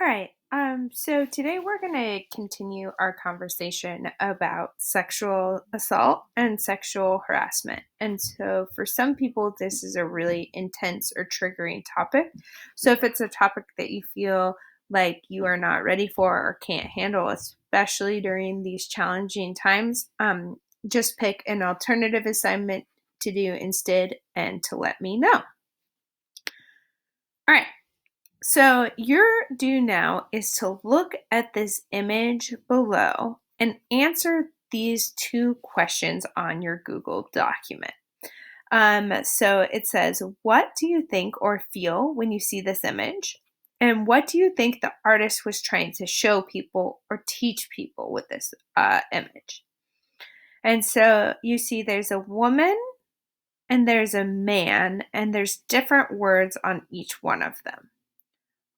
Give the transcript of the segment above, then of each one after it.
All right. So today we're going to continue our conversation about sexual assault and sexual harassment. And so for some people, this is a really intense or triggering topic. So if it's a topic that you feel like you are not ready for or can't handle, especially during these challenging times, just pick an alternative assignment to do instead and to let me know. All right. So your due now is to look at this image below and answer these two questions on your Google document. So it says, what do you think or feel when you see this image? And what do you think the artist was trying to show people or teach people with this image? And so you see there's a woman and there's a man, and there's different words on each one of them.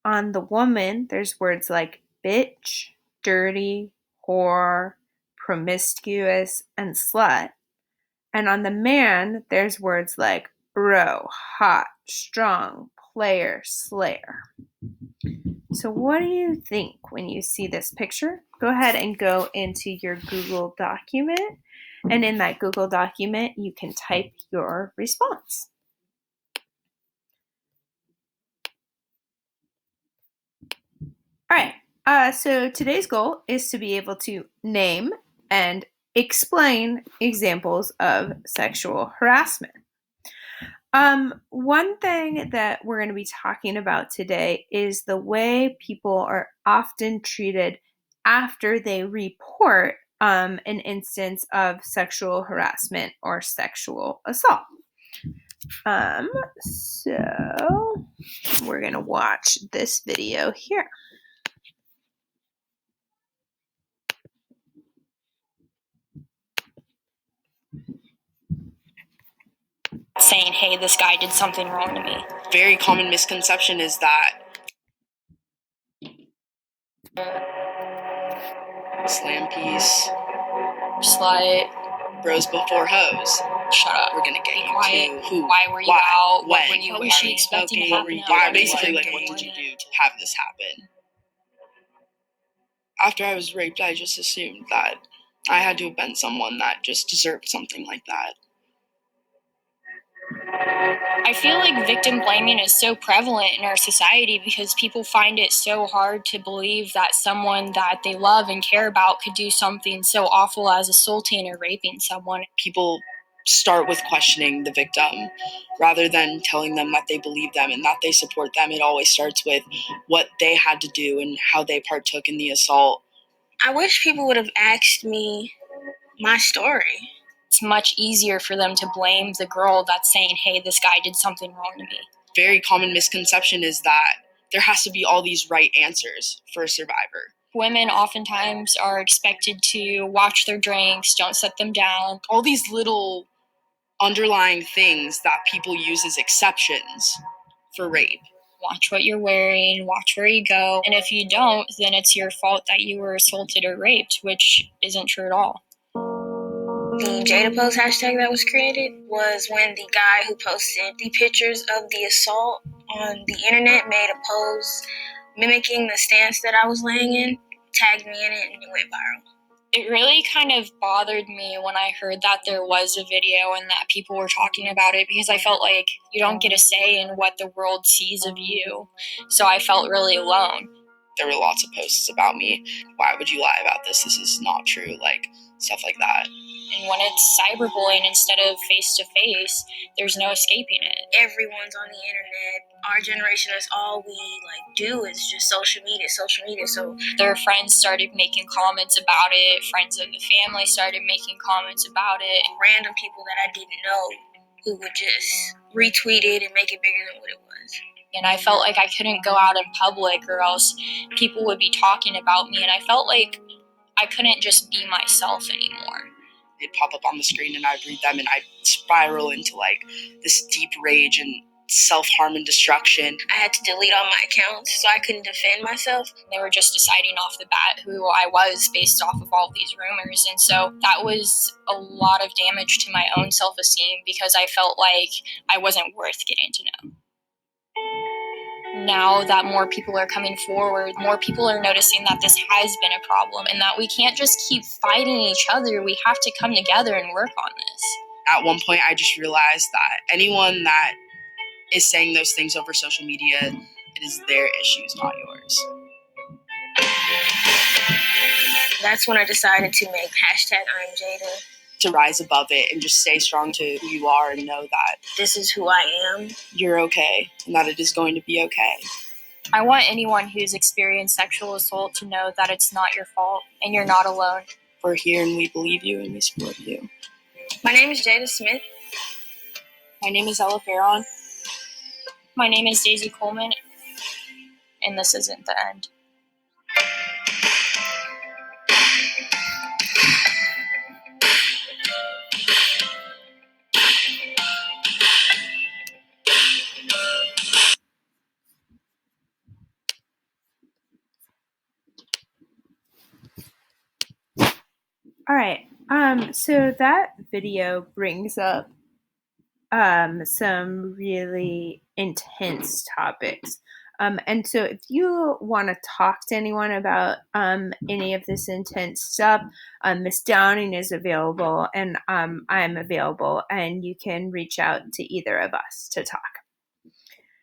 On the woman, there's words like bitch, dirty, whore, promiscuous, and slut. And on the man, there's words like bro, hot, strong, player, slayer. So what do you think when you see this picture? Go ahead and go into your Google document. And in that Google document, you can type your response. All right. So today's goal is to be able to name and explain examples of sexual harassment. One thing that we're going to be talking about today is the way people are often treated after they report an instance of sexual harassment or sexual assault. So we're going to watch this video here. Saying, hey, this guy did something wrong to me. Very common misconception is that slam piece, Slut, bros before hoes. shut up. We're gonna get you Quiet. to who, Why were you why, out? when, What were you was she wearing? expecting to What happen? did you do? Why, What basically, did like, you what do? did you do to have this happen? After I was raped, I just assumed that I had to have been someone that just deserved something like that. I feel like victim blaming is so prevalent in our society because people find it so hard to believe that someone that they love and care about could do something so awful as assaulting or raping someone. People start with questioning the victim rather than telling them that they believe them and that they support them. It always starts with what they had to do and how they partook in the assault. I wish people would have asked me my story. It's much easier for them to blame the girl that's saying, hey, this guy did something wrong to me. Very common misconception is that there has to be all these right answers for a survivor. Women oftentimes are expected to watch their drinks, don't set them down. All these little underlying things that people use as exceptions for rape. Watch what you're wearing, watch where you go. And if you don't, then it's your fault that you were assaulted or raped, which isn't true at all. The Jada Post hashtag that was created was when the guy who posted the pictures of the assault on the internet made a post mimicking the stance that I was laying in, tagged me in it, and it went viral. It really kind of bothered me when I heard that there was a video and that people were talking about it because I felt like you don't get a say in what the world sees of you. So I felt really alone. There were lots of posts about me. Why would you lie about this? This is not true. Like, stuff like that. And when it's cyberbullying instead of face-to-face, there's no escaping it. Everyone's on the internet. Our generation, that's all we do is just social media. So their friends started making comments about it. Friends of the family started making comments about it. Random people that I didn't know who would just retweet it and make it bigger than what it was. And I felt like I couldn't go out in public or else people would be talking about me. And I felt like I couldn't just be myself anymore. They'd pop up on the screen and I'd read them and I'd spiral into like this deep rage and self-harm and destruction. I had to delete all my accounts so I couldn't defend myself. They were just deciding off the bat who I was based off of all these rumors. And so that was a lot of damage to my own self-esteem because I felt like I wasn't worth getting to know. now that more people are coming forward, more people are noticing that this has been a problem and that we can't just keep fighting each other. We have to come together and work on this. At one point, I just realized that anyone that is saying those things over social media, it is their issues, not yours. That's when I decided to make hashtag I'm Jada. To rise above it and just stay strong to who you are and know that this is who I am. You're okay and that it is going to be okay. I want anyone who's experienced sexual assault to know that it's not your fault and you're not alone. We're here and we believe you and we support you. My name is Jada Smith. My name is Ella Farron. My name is Daisy Coleman, and this isn't the end. All right. So that video brings up some really intense topics. And so if you want to talk to anyone about any of this intense stuff, Miss Downing is available and I'm available, and you can reach out to either of us to talk.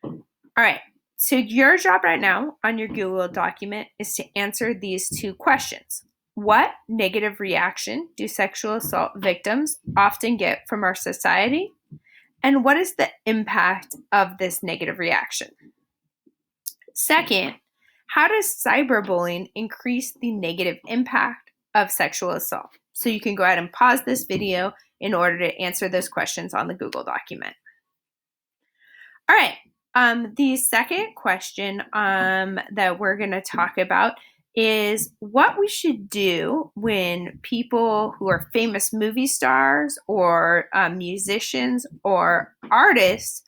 All right. So your job right now on your Google document is to answer these two questions. What negative reaction do sexual assault victims often get from our society? And what is the impact of this negative reaction? Second, how does cyberbullying increase the negative impact of sexual assault? So you can go ahead and pause this video in order to answer those questions on the Google document. All right. The second question that we're going to talk about is what we should do when people who are famous movie stars or musicians or artists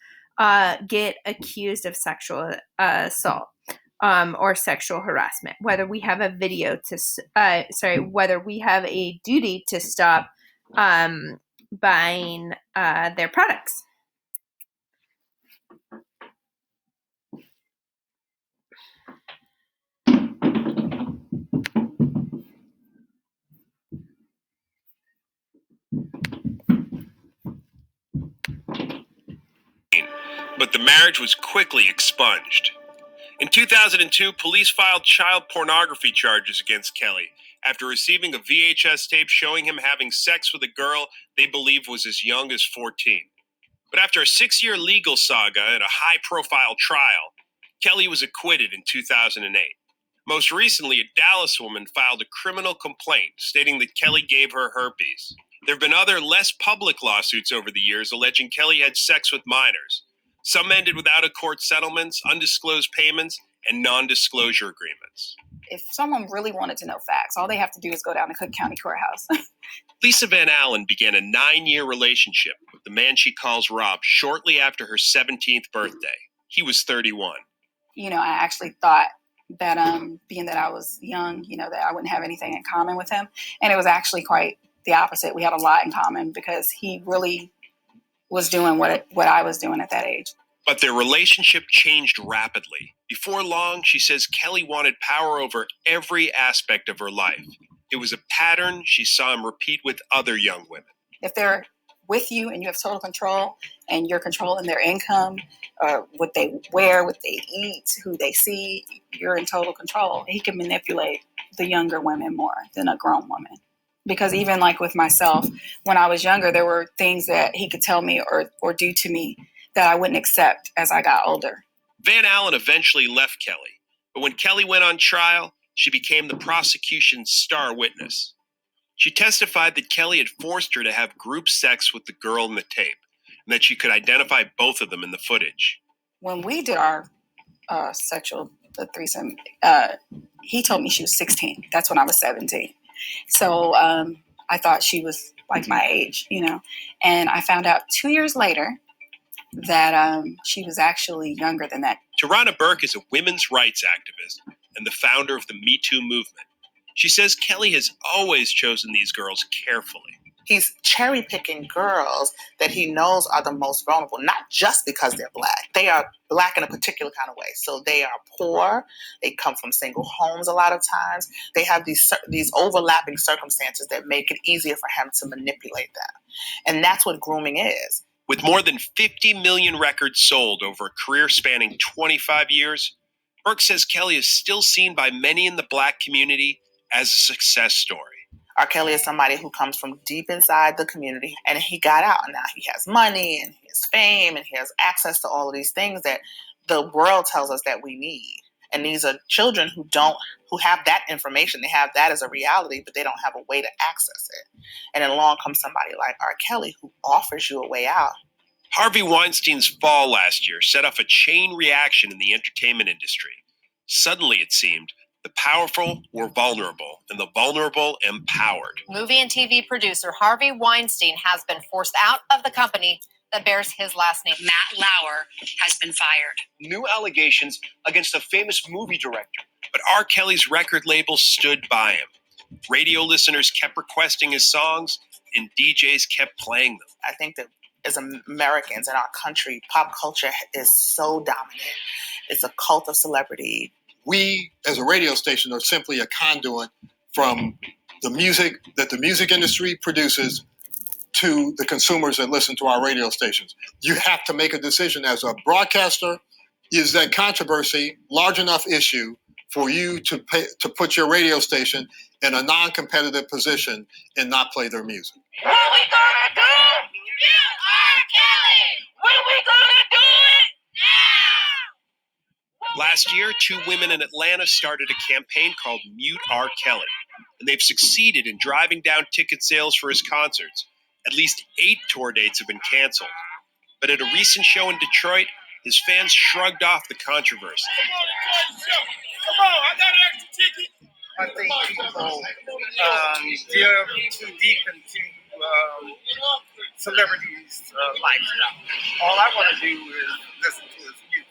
get accused of sexual assault or sexual harassment. Whether we have a whether we have a duty to stop buying their products. But the marriage was quickly expunged. In 2002, police filed child pornography charges against Kelly after receiving a VHS tape showing him having sex with a girl they believed was as young as 14. But after a 6-year legal saga and a high-profile trial, Kelly was acquitted in 2008. Most recently, a Dallas woman filed a criminal complaint stating that Kelly gave her herpes. There have been other, less public lawsuits over the years alleging Kelly had sex with minors. Some ended with out-of-court settlements, undisclosed payments, and non-disclosure agreements. If someone really wanted to know facts, all they have to do is go down to Cook County Courthouse. Lisa Van Allen began a 9-year relationship with the man she calls Rob shortly after her 17th birthday. He was 31. I actually thought that being that I was young, that I wouldn't have anything in common with him. And it was actually quite the opposite. We had a lot in common because he really was doing what I was doing at that age. But their relationship changed rapidly. Before long, she says Kelly wanted power over every aspect of her life. It was a pattern she saw him repeat with other young women. If they're with you and you have total control and you're controlling their income, what they wear, what they eat, who they see, you're in total control. He can manipulate the younger women more than a grown woman. Because even like with myself, when I was younger, there were things that he could tell me or do to me that I wouldn't accept as I got older. Van Allen eventually left Kelly, but when Kelly went on trial, she became the prosecution's star witness. She testified that Kelly had forced her to have group sex with the girl in the tape, and that she could identify both of them in the footage. When we did our sexual threesome, he told me she was 16. That's when I was 17. So I thought she was like my age, and I found out 2 years later that she was actually younger than that. Tarana Burke is a women's rights activist and the founder of the Me Too movement. She says Kelly has always chosen these girls carefully. He's cherry picking girls that he knows are the most vulnerable, not just because they're Black. They are Black in a particular kind of way. So they are poor. They come from single homes a lot of times. They have these overlapping circumstances that make it easier for him to manipulate them. And that's what grooming is. With more than 50 million records sold over a career spanning 25 years, Burke says Kelly is still seen by many in the Black community as a success story. R. Kelly is somebody who comes from deep inside the community, and he got out. Now he has money, and he has fame, and he has access to all of these things that the world tells us that we need. And these are children who have that information. They have that as a reality, but they don't have a way to access it. And then along comes somebody like R. Kelly who offers you a way out. Harvey Weinstein's fall last year set off a chain reaction in the entertainment industry. Suddenly, it seemed, the powerful were vulnerable, and the vulnerable empowered. Movie and TV producer Harvey Weinstein has been forced out of the company that bears his last name. Matt Lauer has been fired. New allegations against a famous movie director. But R. Kelly's record label stood by him. Radio listeners kept requesting his songs, and DJs kept playing them. I think that as Americans in our country, pop culture is so dominant. It's a cult of celebrity. We, as a radio station, are simply a conduit from the music that the music industry produces to the consumers that listen to our radio stations. You have to make a decision as a broadcaster. Is that controversy large enough issue for you to put your radio station in a non-competitive position and not play their music? What we gonna do? Mute R. Kelly! When we gonna do it? Now! Last year, 2 women in Atlanta started a campaign called Mute R. Kelly, and they've succeeded in driving down ticket sales for his concerts. At least 8 tour dates have been canceled. But at a recent show in Detroit, his fans shrugged off the controversy. Come on, I got an extra ticket. I think people delve too deep into celebrities' lifestyle. All I want to do is listen to his music.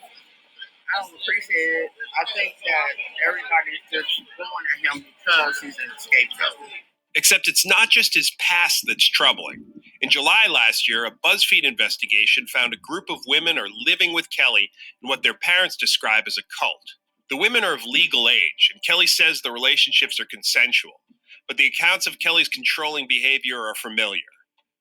I don't appreciate it. I think that everybody's just going at him because he's an scapegoat. Except it's not just his past that's troubling. In July last year, a BuzzFeed investigation found a group of women are living with Kelly in what their parents describe as a cult. The women are of legal age, and Kelly says the relationships are consensual, but the accounts of Kelly's controlling behavior are familiar.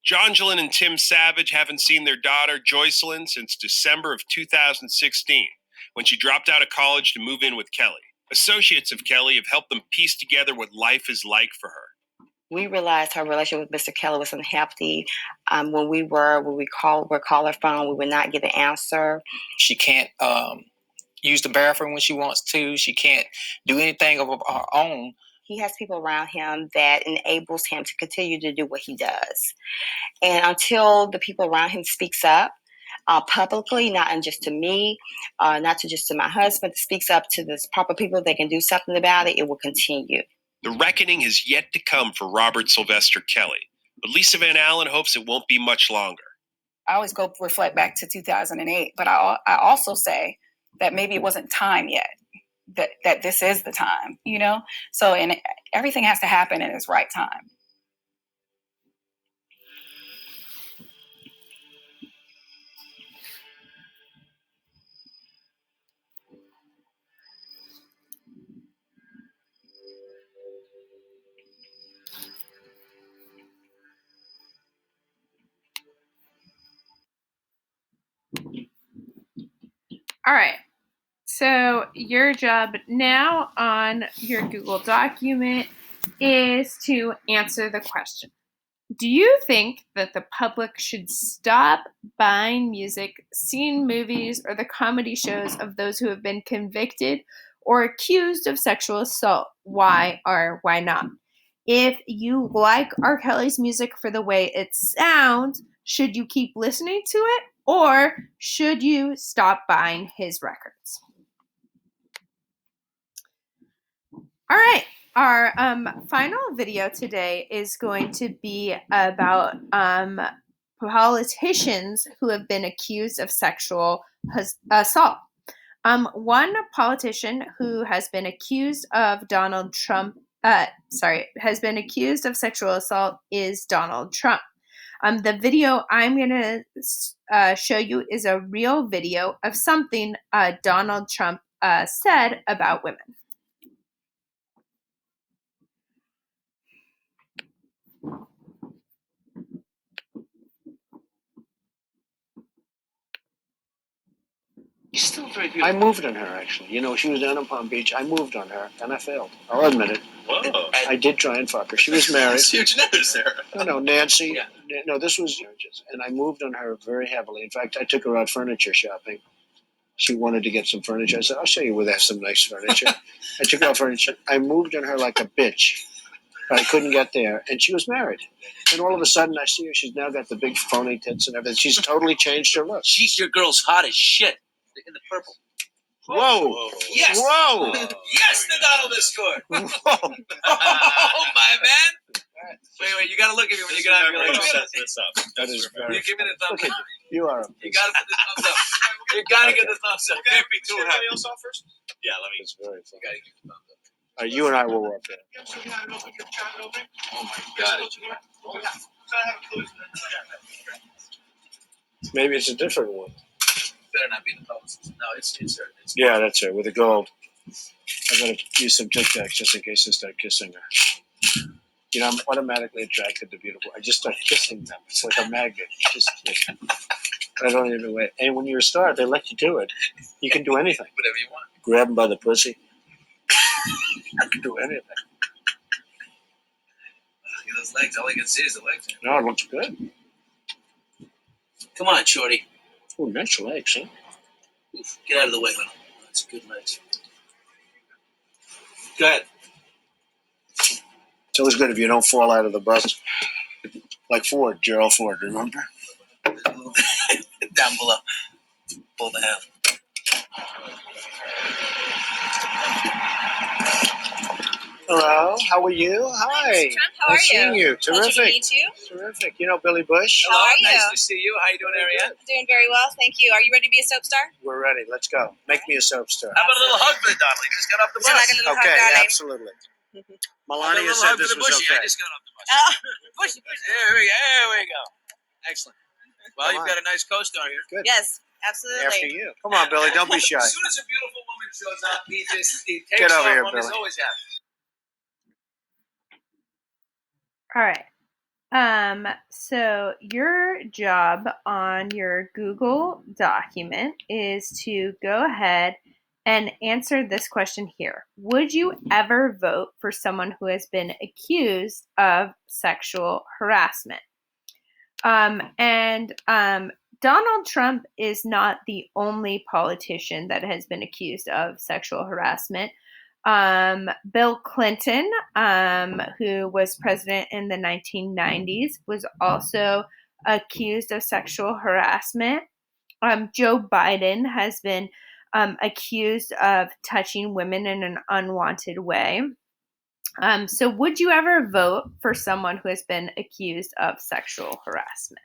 Jonjolyn and Tim Savage haven't seen their daughter, Joycelyn, since December of 2016, when she dropped out of college to move in with Kelly. Associates of Kelly have helped them piece together what life is like for her. We realized her relationship with Mr. Kelly was unhealthy. When we call her phone, we would not get an answer. She can't use the bathroom when she wants to. She can't do anything of her own. He has people around him that enables him to continue to do what he does. And until the people around him speaks up publicly, not just to me, not just to my husband, speaks up to the proper people that can do something about it, it will continue. The reckoning has yet to come for Robert Sylvester Kelly, but Lisa Van Allen hopes it won't be much longer. I always go reflect back to 2008, but I also say that maybe it wasn't time yet, that this is the time, you know? So, and everything has to happen in its right time. All right. So your job now on your Google document is to answer the question. Do you think that the public should stop buying music, seeing movies, or the comedy shows of those who have been convicted or accused of sexual assault? Why or why not? If you like R. Kelly's music for the way it sounds, should you keep listening to it? Or should you stop buying his records? All right. Our final video today is going to be about politicians who have been accused of sexual assault. One politician who has been accused of Donald Trump has been accused of sexual assault is Donald Trump. The video I'm going to show you is a real video of something Donald Trump said about women. She's still very beautiful. I moved on her, actually. You know, she was down in Palm Beach. I moved on her, and I failed. I'll admit it. Whoa. I did try and fuck her. She was married. That's huge news, Sarah. No, Nancy. Yeah. No, this was marriages. And I moved on her very heavily. In fact, I took her out furniture shopping. She wanted to get some furniture. I said, I'll show you where they have some nice furniture. I took her out furniture. I moved on her like a bitch. But I couldn't get there. And she was married. And all of a sudden, I see her. She's now got the big phony tits and everything. She's totally changed her look. She's your girl's hot as shit. In the purple. Whoa. Yes. Whoa. Yes, the Donald has scored. Whoa. Oh, my man. Wait, you got to look at me when you get out of your This up. That is very. You give me the thumbs up. You are. You got to put the thumbs up. You got to get the thumbs up. Can't be too high. Else off first? Yeah, let me. It's very funny. You got to give the thumbs up. You and I will work there. Oh, my God. Maybe it's a different one. Better not be the post. No, it's her. Yeah, that's her with the gold. I'm going to use some Tic Tacs just in case I start kissing her. You know, I'm automatically attracted to beautiful. I just start kissing them. It's like a magnet. Just I don't even wait. And when you're a star, they let you do it. You can do anything. Whatever you want. Grab them by the pussy. You can do anything. Look at those legs. All I can see is the legs. No, it looks good. Come on, Shorty. Oh, nice legs, huh? Oof, get out of the way, man. That's good legs. Go ahead. It's always good if you don't fall out of the bus. Like Ford, Gerald Ford, remember? Down below. Pull the hell. Hello, how are you? Hi. Trump, how are Nice seeing you. Pleasure to Terrific. meet you. Terrific. You know Billy Bush? How are you? Nice to see you. How you doing, Ariane? Doing very well, thank you. Are you ready to be a soap star? We're ready. Let's go. Make me a soap star. How about a little hug for the Donald? He just got off the Would you bus. like a little Okay, hug, darling? absolutely. How about a Melania little said hug this for the was bushy? okay. I just got off the bus. Bushy. There we go. Excellent. Well, Come you've on. got a nice co-star here. Good. Yes, absolutely. After you. Come on, Billy. Don't be shy. As soon as a beautiful woman shows up, he takes Get over off here, one. He's Billy. always happy. All right. So your job on your Google document is to go ahead and answer this question here. Would you ever vote for someone who has been accused of sexual harassment? Donald Trump is not the only politician that has been accused of sexual harassment. Bill Clinton, who was president in the 1990s, was also accused of sexual harassment. Joe Biden has been accused of touching women in an unwanted way. So would you ever vote for someone who has been accused of sexual harassment?